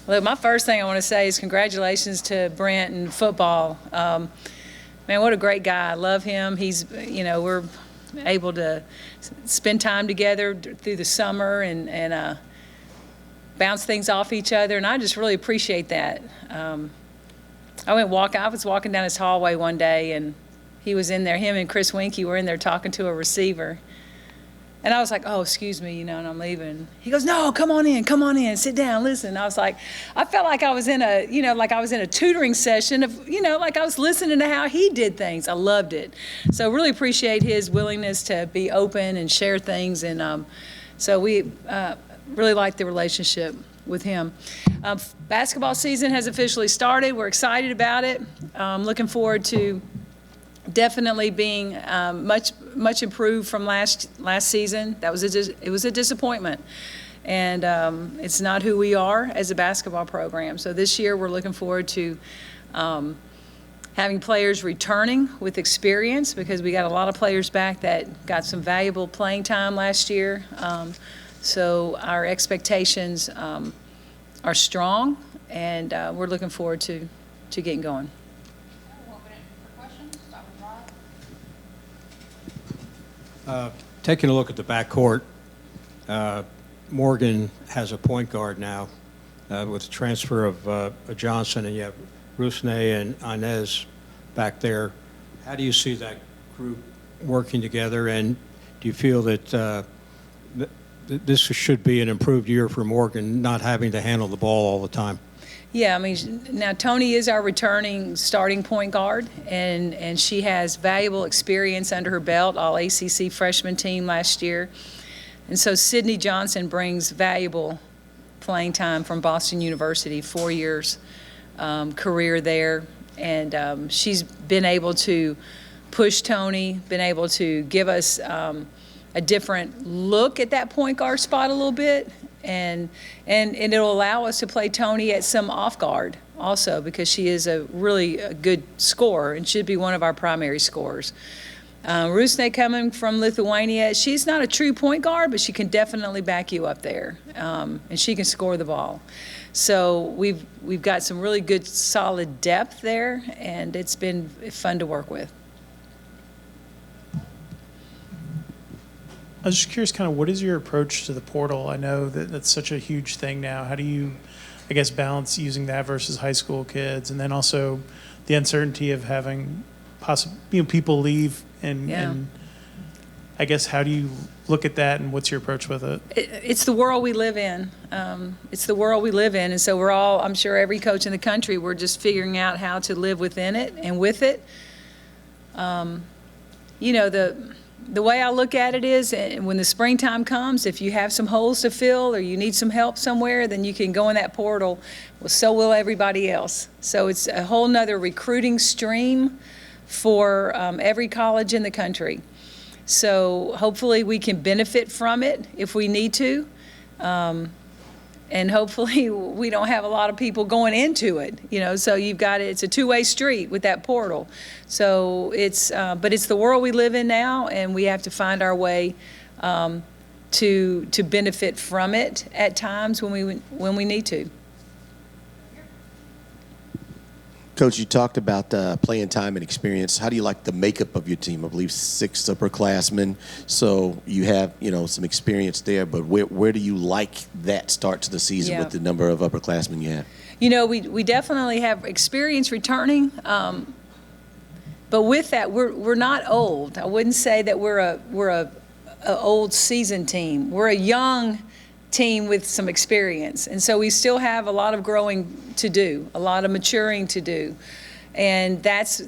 Look, my first thing I want to say is congratulations to Brent and football. Man, what a great guy. I love him. He's, we're able to spend time together through the summer and bounce things off each other, and I just really appreciate that. I was walking down his hallway one day, and he was in there. Him and Chris Winkie were in there talking to a receiver. And I was like, oh, excuse me, and I'm leaving. He goes, no, come on in, sit down, listen. I was like, I felt like I was in a tutoring session of, like I was listening to how he did things. I loved it. So really appreciate his willingness to be open and share things. And so we really like the relationship with him. Basketball season has officially started. We're excited about it. Looking forward to definitely being much improved from last season. It was a disappointment, and it's not who we are as a basketball program. So this year we're looking forward to having players returning with experience, because we got a lot of players back that got some valuable playing time last year. So our expectations are strong, and we're looking forward to getting going. Taking a look at the backcourt, Morgan has a point guard now with the transfer of Johnson, and you have Rusney and Inez back there. How do you see that group working together, and do you feel that this should be an improved year for Morgan, not having to handle the ball all the time? Yeah, I mean, now Tony is our returning starting point guard, and she has valuable experience under her belt, all ACC freshman team last year. And so Sydney Johnson brings valuable playing time from Boston University, 4 years career there. And she's been able to push Tony, been able to give us a different look at that point guard spot a little bit. And it'll allow us to play Tony at some off guard also, because she is a good scorer and should be one of our primary scorers. Rusney coming from Lithuania, she's not a true point guard, but she can definitely back you up there, and she can score the ball. So we've got some really good solid depth there, and it's been fun to work with. I was just curious, kind of, what is your approach to the portal? I know that that's such a huge thing now. How do you, I guess, balance using that versus high school kids, and then also the uncertainty of having people leave, and I guess, how do you look at that, and what's your approach with it? It's the world we live in. It's the world we live in, and so we're all, I'm sure every coach in the country, we're just figuring out how to live within it and with it. The way I look at it is, when the springtime comes, if you have some holes to fill or you need some help somewhere, then you can go in that portal. Well, so will everybody else. So it's a whole nother recruiting stream for every college in the country. So hopefully we can benefit from it if we need to. And hopefully we don't have a lot of people going into it, so it's a two-way street with that portal. So but it's the world we live in now, and we have to find our way to benefit from it at times when we need to. Coach, you talked about playing time and experience. How do you like the makeup of your team? I believe 6 upperclassmen, so you have some experience there. But where do you like that start to the season with the number of upperclassmen you have? We definitely have experience returning, but with that, we're not old. I wouldn't say that we're a old seasoned team. We're a young team with some experience, and so we still have a lot of growing to do, a lot of maturing to do, and that's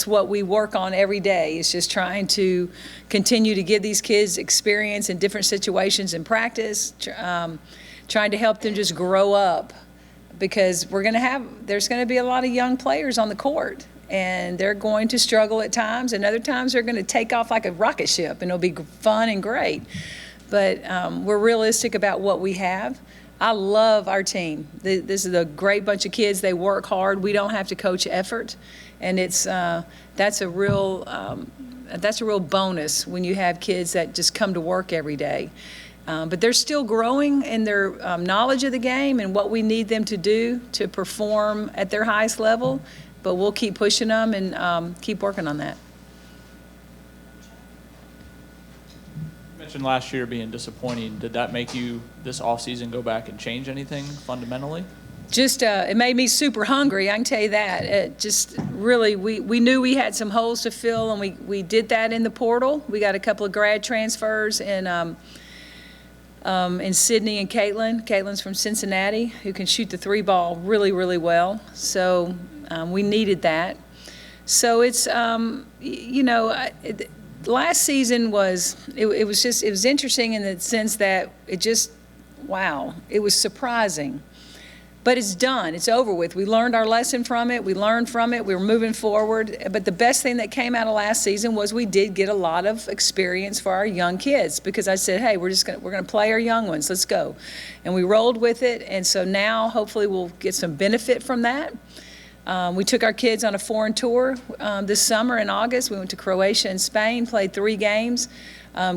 what we work on every day. Is just trying to continue to give these kids experience in different situations in practice, trying to help them just grow up, because there's going to be a lot of young players on the court, and they're going to struggle at times, and other times they're going to take off like a rocket ship, and it'll be fun and great. But we're realistic about what we have. I love our team. This is a great bunch of kids. They work hard. We don't have to coach effort, and that's a real bonus when you have kids that just come to work every day. But they're still growing in their knowledge of the game and what we need them to do to perform at their highest level. But we'll keep pushing them and keep working on that. You mentioned last year being disappointing. Did that make you, this offseason, go back and change anything fundamentally? Just, it made me super hungry, I can tell you that. It just really, we knew we had some holes to fill, and we did that in the portal. We got a couple of grad transfers in Sydney and Caitlin. Caitlin's from Cincinnati, who can shoot the three ball really, really well. So we needed that. So it's, last season was, it was interesting in the sense that it was surprising. But it's done. It's over with. We learned our lesson from it. We learned from it. We were moving forward. But the best thing that came out of last season was we did get a lot of experience for our young kids, because I said, hey, we're gonna play our young ones. Let's go. And we rolled with it. And so now hopefully we'll get some benefit from that. We took our kids on a foreign tour this summer in August. We went to Croatia and Spain, played 3 games.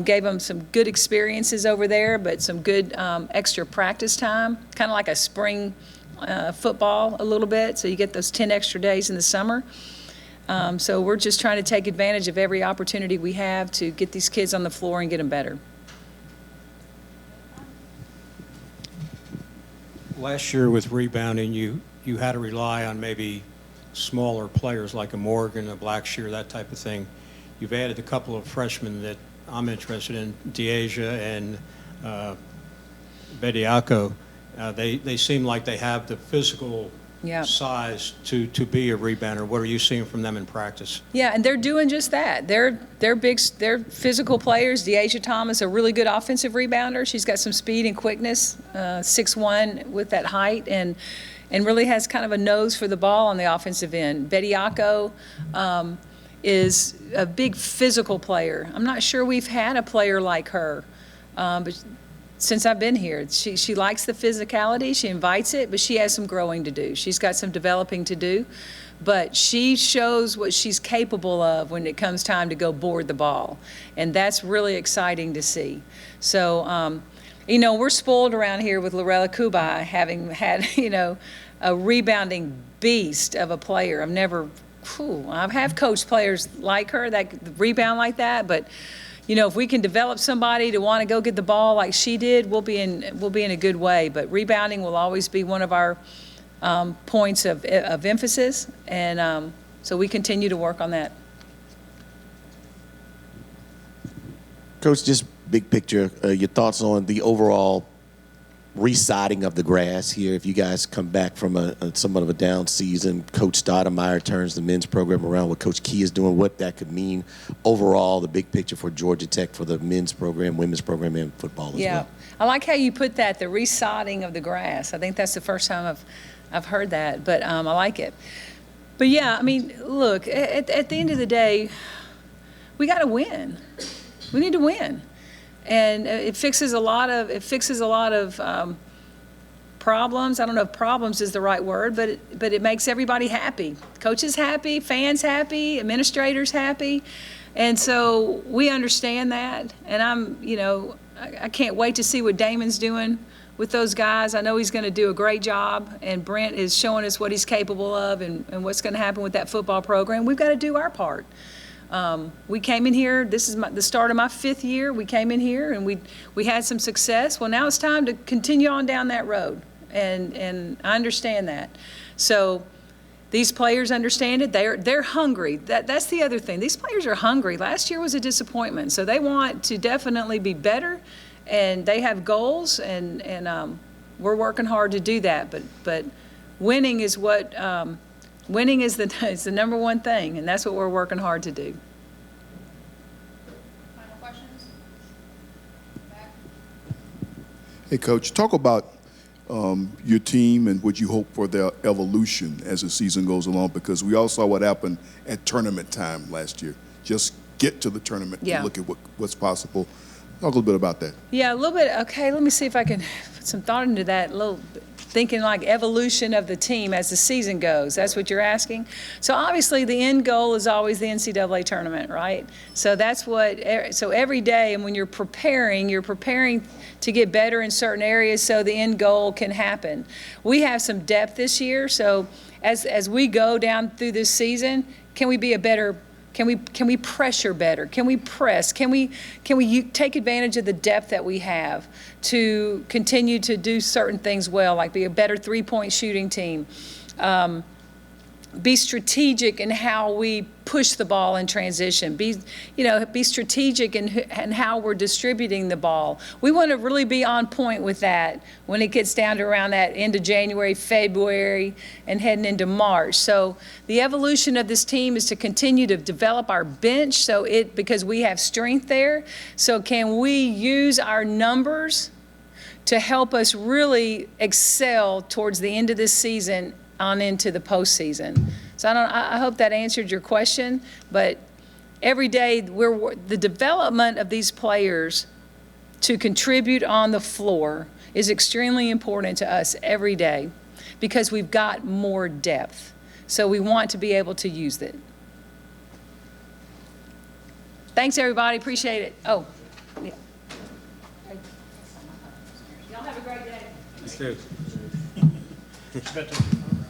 Gave them some good experiences over there, but some good extra practice time, kind of like a spring football a little bit, so you get those 10 extra days in the summer. So we're just trying to take advantage of every opportunity we have to get these kids on the floor and get them better. Last year with rebounding, you had to rely on maybe smaller players like a Morgan, a Blackshear, that type of thing. You've added a couple of freshmen that I'm interested in, Deasia and Bediako. They seem like they have the physical size to be a rebounder. What are you seeing from them in practice? Yeah, and they're doing just that. They're physical players. Deasia Thomas, a really good offensive rebounder. She's got some speed and quickness, 6'1" with that height, and really has kind of a nose for the ball on the offensive end. Bediako is a big physical player. I'm not sure we've had a player like her, but since I've been here, she likes the physicality, she invites it, but she has some growing to do. She's got some developing to do, but she shows what she's capable of when it comes time to go board the ball, and that's really exciting to see. So, we're spoiled around here with Lorella Kubai having had, a rebounding beast of a player. I have coached players like her that rebound like that, but if we can develop somebody to want to go get the ball like she did, we'll be in a good way. But rebounding will always be one of our points of emphasis, and so we continue to work on that. Coach, just big picture, your thoughts on the overall residing of the grass here. If you guys come back from somewhat of a down season, Coach Stoudemire turns the men's program around, what Coach Key is doing, what that could mean overall, the big picture for Georgia Tech for the men's program, women's program, and football as well. Yeah, I like how you put that, the resodding of the grass. I think that's the first time I've heard that, but I like it. But yeah, look, at the end of the day, we got to win. We need to win. And it fixes a lot of problems. I don't know if problems is the right word, but it makes everybody happy. Coaches happy, fans happy, administrators happy, and so we understand that. And I can't wait to see what Damon's doing with those guys. I know he's going to do a great job, and Brent is showing us what he's capable of and what's going to happen with that football program. We've got to do our part. We came in here, this is the start of my 5th year. We came in here and we had some success. Well, now it's time to continue on down that road, and I understand that. So these players understand it. They're hungry. That's the other thing. These players are hungry. Last year was a disappointment, so they want to definitely be better, and they have goals, and we're working hard to do that. But winning is what. Winning is the number one thing, and that's what we're working hard to do. Final questions? Back. Hey, Coach, talk about your team and what you hope for their evolution as the season goes along, because we all saw what happened at tournament time last year. Just get to the tournament and look at what's possible. Talk a little bit about that. Yeah, a little bit. Okay, let me see if I can put some thought into that a little bit. thinking like evolution of the team as the season goes. That's what you're asking? So obviously the end goal is always the NCAA tournament, right? So that's so every day, and when you're preparing to get better in certain areas so the end goal can happen. We have some depth this year, so as we go down through this season, can we be a better, can we pressure better? Can we press? Can we take advantage of the depth that we have to continue to do certain things well, like be a better three-point shooting team? Be strategic in how we push the ball in transition. Be strategic in how we're distributing the ball. We want to really be on point with that when it gets down to around that end of January, February, and heading into March. So the evolution of this team is to continue to develop our bench because we have strength there. So can we use our numbers to help us really excel towards the end of this season on into the postseason? So I hope that answered your question, but every day the development of these players to contribute on the floor is extremely important to us every day because we've got more depth. So we want to be able to use it. Thanks, everybody. Appreciate it. Oh, yeah. Y'all have a great day. Let's do it.